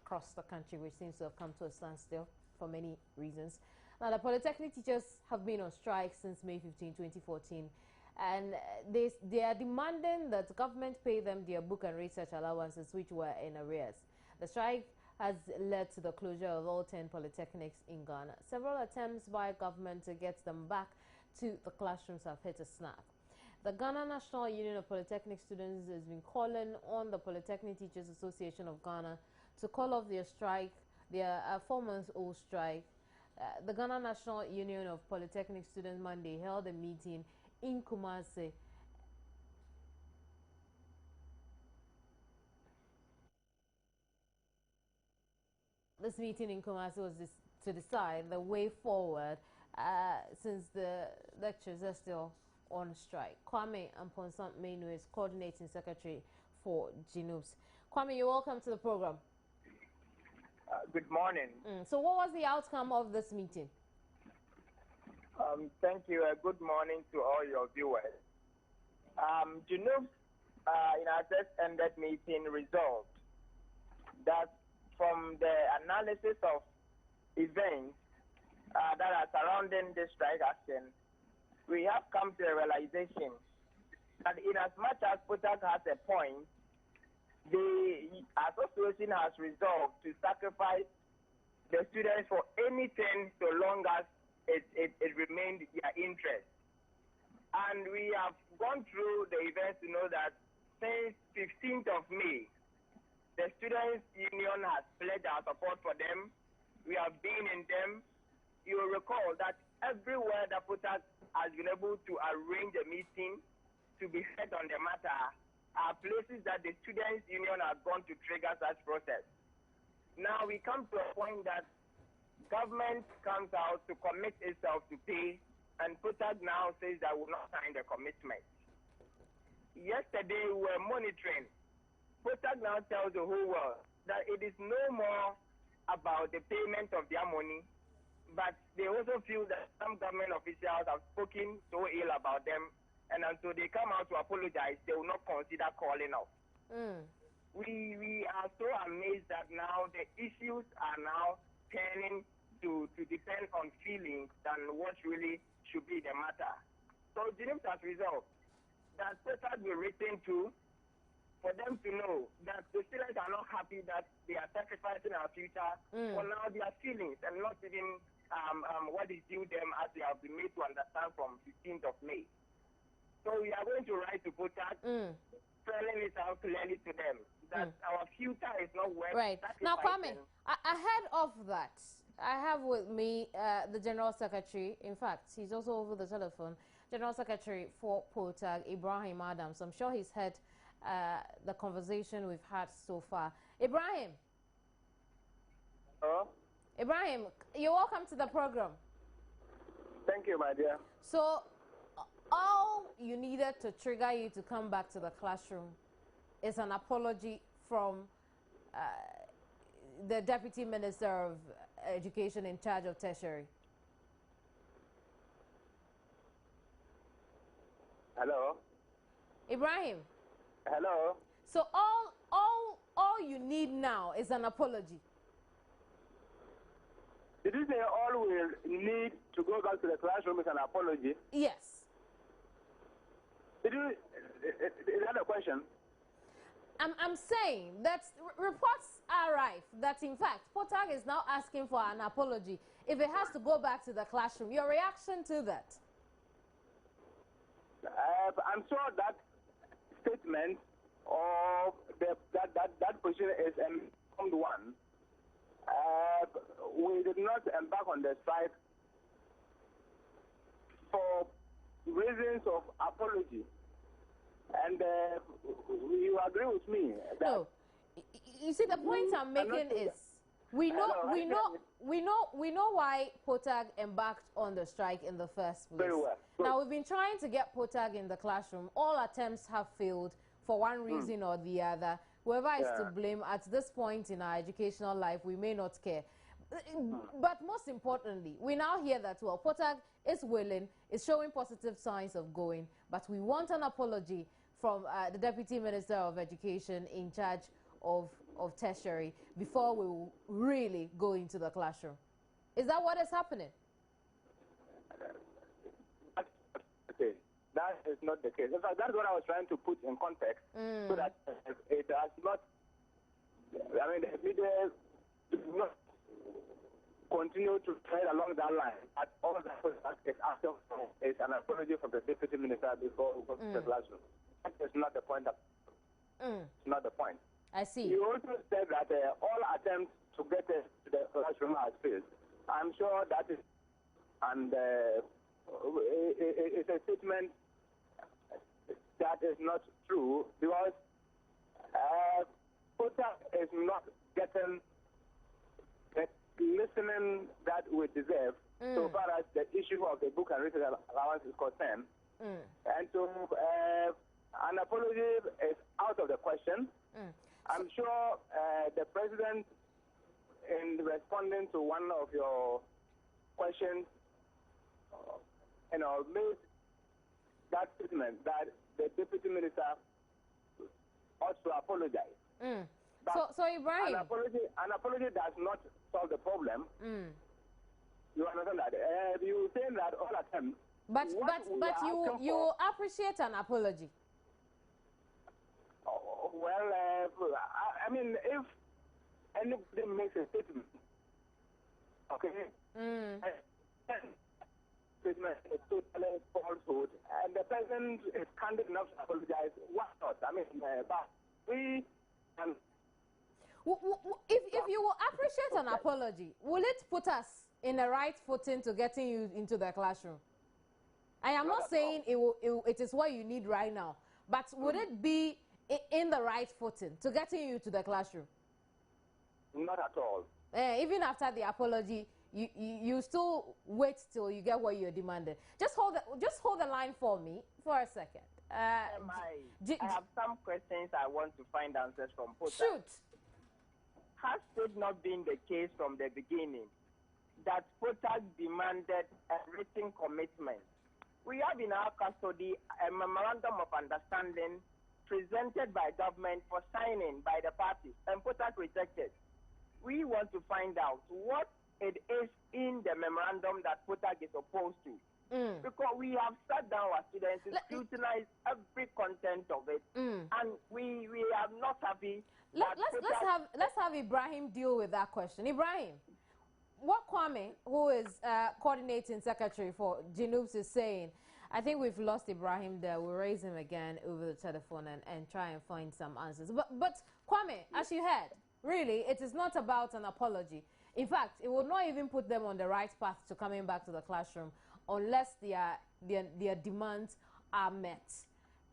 across the country, which seems to have come to a standstill for many reasons. Now, the Polytechnic teachers have been on strike since May 15, 2014, and they are demanding that the government pay them their book and research allowances, which were in arrears. The strike has led to the closure of all 10 polytechnics in Ghana. Several attempts by government to get them back to the classrooms have hit a snag. The Ghana National Union of Polytechnic Students has been calling on the Polytechnic Teachers Association of Ghana to call off their strike, their 4-month-old strike. The Ghana National Union of Polytechnic Students Monday held a meeting in Kumasi. This meeting in Kumasi was to decide the way forward since the lecturers are still on strike. Kwame Amponsam Menu is coordinating secretary for GNUPS. Kwame, you're welcome to the program. Good morning. So what was the outcome of this meeting? Thank you. Good morning to all your viewers. GNUPS, in our just-ended meeting, resolved that from the analysis of events that are surrounding this strike action, we have come to a realization that in as much as POTAG has a point, the association has resolved to sacrifice the students for anything so long as it remained their interest. And we have gone through the events to know that since 15th of May, the Students' Union has pledged our support for them. We have been in them. You will recall that everywhere that POTAG has been able to arrange a meeting to be heard on the matter are places that the Students' Union have gone to trigger such process. Now we come to a point that government comes out to commit itself to pay, and POTAG now says that will not sign the commitment. Yesterday we were monitoring. POTAG now tells the whole world that it is no more about the payment of their money, but they also feel that some government officials have spoken so ill about them, and until they come out to apologize, they will not consider calling off. We are so amazed that now the issues are now turning to depend on feelings than what really should be the matter. So GNUPS has resolved that POTAG will written to for them to know that the students are not happy that they are sacrificing our future for now their feelings and not even what is due them as they have been made to understand from 15th of May. So we are going to write to POTAG, telling it out clearly to them that our future is not worth sacrificing. Now, Kwame, ahead of that, I have with me the General Secretary. In fact, he's also over the telephone. General Secretary for POTAG, Ibrahim Adams. I'm sure he's heard the conversation we've had so far. Ibrahim. Hello? Ibrahim, you're welcome to the program. Thank you, my dear. So, all you needed to trigger you to come back to the classroom is an apology from the Deputy Minister of Education in charge of tertiary. Hello? Ibrahim. Hello? So all you need now is an apology. Did you say all will need to go back to the classroom is an apology? Yes. Is that a question? I'm saying that reports arrive that in fact POTAG is now asking for an apology if it has to go back to the classroom. Your reaction to that? I'm sure that statement or that position is an informed one. We did not embark on the strike for reasons of apology, and you agree with me that no. You see, the point I'm making is we know why POTAG embarked on the strike in the first place. Very well. Now we've been trying to get POTAG in the classroom. All attempts have failed for one reason or the other. Whoever is to blame at this point in our educational life, we may not care. But most importantly, we now hear that, well, POTAG is willing, is showing positive signs of going, but we want an apology from the Deputy Minister of Education in charge of of tertiary before we will really go into the classroom. Is that what is happening? Okay, that is not the case. In fact, that's what I was trying to put in context, so that it has not. I mean, the media does not continue to tread along that line. At all that is after is an apology from the deputy minister before we go to the classroom. That is not the point. It's not the point. I see. You also said that all attempts to get to the classroom are failed. I'm sure that is, and it's a statement that is not true, because POTAG is not getting the listening that we deserve so far as the issue of the book and research allowance is concerned. And so an apology is out of the question. I'm sure the president, in responding to one of your questions, made that statement that the deputy minister ought to apologize. So Ibrahim, an apology does not solve the problem. You understand that? You saying that all attempts. But you appreciate an apology. Well, I mean, if anybody makes a statement, okay, statement is totally falsehood, and the president is candid enough to apologize, why not? I mean, but we can. If you will appreciate an apology, will it put us in the right footing to getting you into the classroom? I am not saying it is what you need right now, but would it be in the right footing to getting you to the classroom? Not at all. Even after the apology, you still wait till you get what you're demanding. Just hold the line for me for a second. I have some questions I want to find answers from POTAG. Shoot. Has it not been the case from the beginning that POTAG demanded a written commitment? We have in our custody a memorandum of understanding presented by government for signing by the parties, and POTAG rejected. We want to find out what it is in the memorandum that POTAG is opposed to. Because we have sat down with students to scrutinize every content of it, and we are not happy. Let's have Ibrahim deal with that question. Ibrahim, what Kwame, who is coordinating secretary for GNUPS, is saying, I think we've lost Ibrahim there. We'll raise him again over the telephone and try and find some answers. But Kwame, as you heard, really, it is not about an apology. In fact, it will not even put them on the right path to coming back to the classroom unless their demands are met.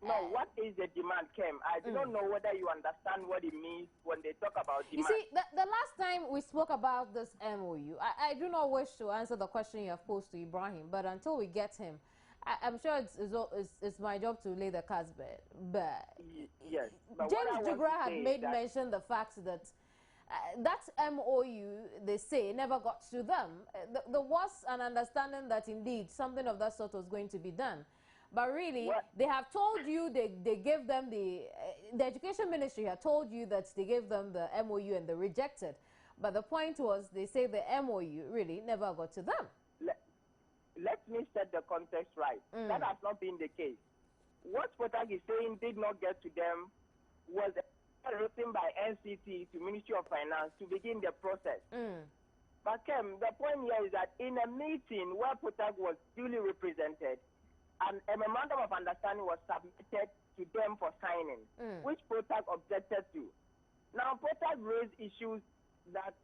No, what is the demand, Kim? I don't know whether you understand what it means when they talk about demand. You see, the last time we spoke about this MOU, I do not wish to answer the question you have posed to Ibrahim, but until we get him, I'm sure it's my job to lay the cards bare. But yes, but James Jugra had made mention the fact that that MOU, they say, never got to them. There was an understanding that indeed something of that sort was going to be done. But really, they have told you they gave them the Education Ministry had told you that they gave them the MOU and they rejected. But the point was, they say the MOU really never got to them. Let me set the context right. That has not been the case. What POTAG is saying did not get to them was written by NCT to Ministry of Finance to begin the process. But Kem, the point here is that in a meeting where POTAG was duly represented, and a memorandum of understanding was submitted to them for signing, which POTAG objected to. Now, POTAG raised issues that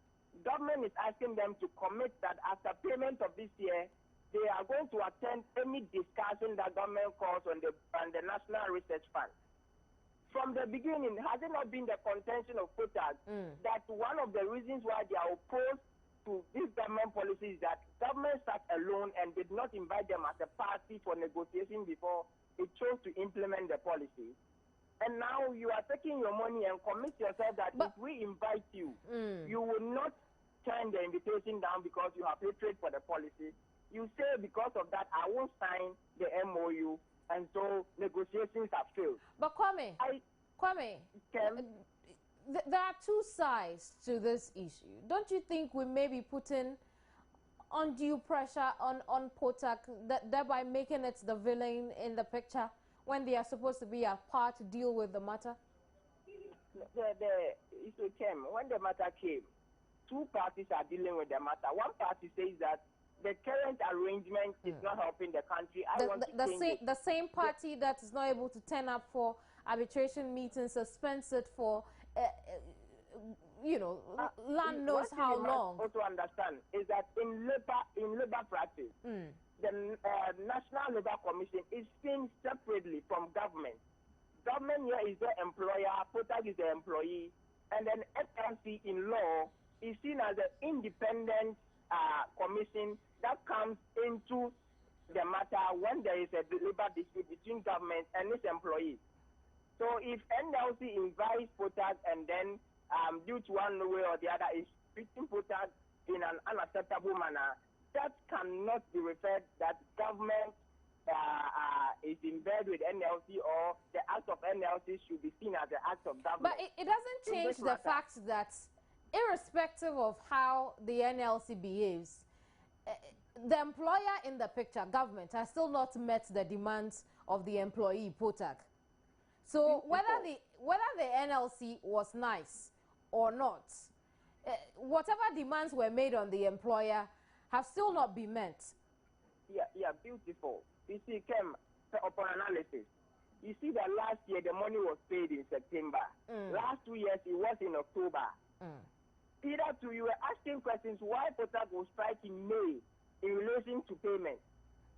government is asking them to commit that after payment of this year, they are going to attend any discussion that government calls on the National Research Fund. From the beginning, has it not been the contention of POTAG that one of the reasons why they are opposed to this government policy is that government sat alone and did not invite them as a party for negotiation before it chose to implement the policy? And now you are taking your money and commit yourself that if we invite you, you will not turn the invitation down because you have hatred for the policy. You say because of that, I won't sign the MOU, and so negotiations have failed. But Kwame, there are two sides to this issue. Don't you think we may be putting undue pressure on POTAG, thereby making it the villain in the picture when they are supposed to be a part to deal with the matter? The issue came when the matter came. Two parties are dealing with the matter. One party says that the current arrangement is not helping the country. The same party that is not able to turn up for arbitration meetings suspends it for, land knows how long. Also understand is that in labor practice, the National Labor Commission is seen separately from government. Government here is the employer, POTAG is the employee, and then FLC in law is seen as an independent commission that comes into the matter when there is a labor dispute between government and its employees. So if NLC invites POTAG and then due to one way or the other is treating POTAG in an unacceptable manner, that cannot be referred that government is in bed with NLC, or the act of NLC should be seen as the act of government. But it doesn't change the fact that irrespective of how the NLC behaves, the employer in the picture, government, has still not met the demands of the employee, POTAG. So whether the NLC was nice or not, whatever demands were made on the employer have still not been met. Yeah, beautiful. You see, Kem, upon analysis, you see that last year the money was paid in September. Last 2 years it was in October. Either two, you were asking questions why POTAG will strike in May in relation to payment.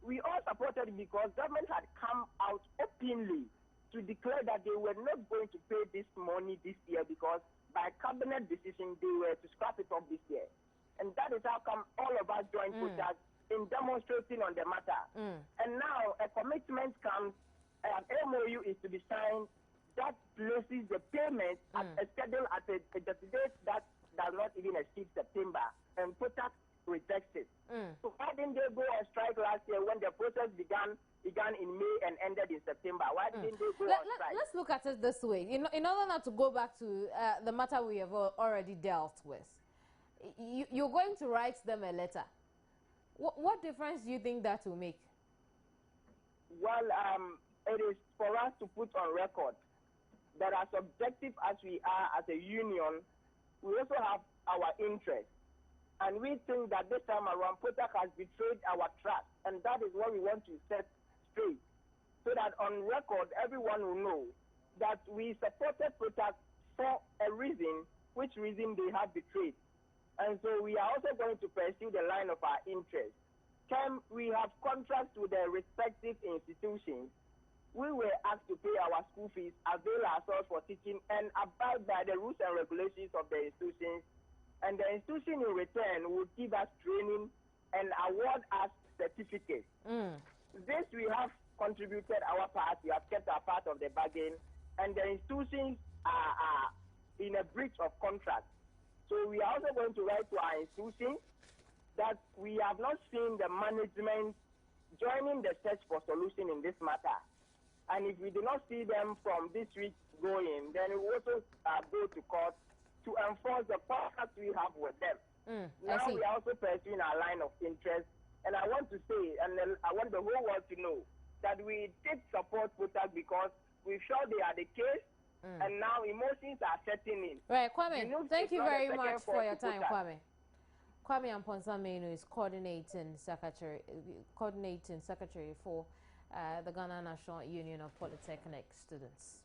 We all supported it because government had come out openly to declare that they were not going to pay this money this year because by cabinet decision they were to scrap it off this year. And that is how come all of us joined POTAG in demonstrating on the matter. And now a commitment comes, an MOU is to be signed that places the payment at a schedule at a date that does not even exceed September, and POTAG rejects it. So why didn't they go on strike last year when the process began in May and ended in September? Why didn't they go on strike? Let's look at it this way. In order not to go back to the matter we have already dealt with, you're going to write them a letter. What difference do you think that will make? Well, it is for us to put on record that as objective as we are as a union, we also have our interests. And we think that this time around, POTAG has betrayed our trust. And that is what we want to set straight. So that on record, everyone will know that we supported POTAG for a reason, which reason they have betrayed. And so we are also going to pursue the line of our interests. We have contracts with the respective institutions. We were asked to pay our school fees, avail ourselves for teaching, and abide by the rules and regulations of the institutions. And the institution in return will give us training and award us certificates. This we have contributed our part. We have kept our part of the bargain. And the institutions are in a breach of contract. So we are also going to write to our institutions that we have not seen the management joining the search for solution in this matter. And if we do not see them from this week going, then we will also go to court to enforce the contract we have with them. Now we are also pursuing our line of interest. And I want to say, and I want the whole world to know, that we did support POTAG because we felt they are the case. And now emotions are setting in. Right, Kwame, thank you very much for your time, Kwame. Kwame Amponsa-Menu is coordinating secretary for the Ghana National Union of Polytechnic Students.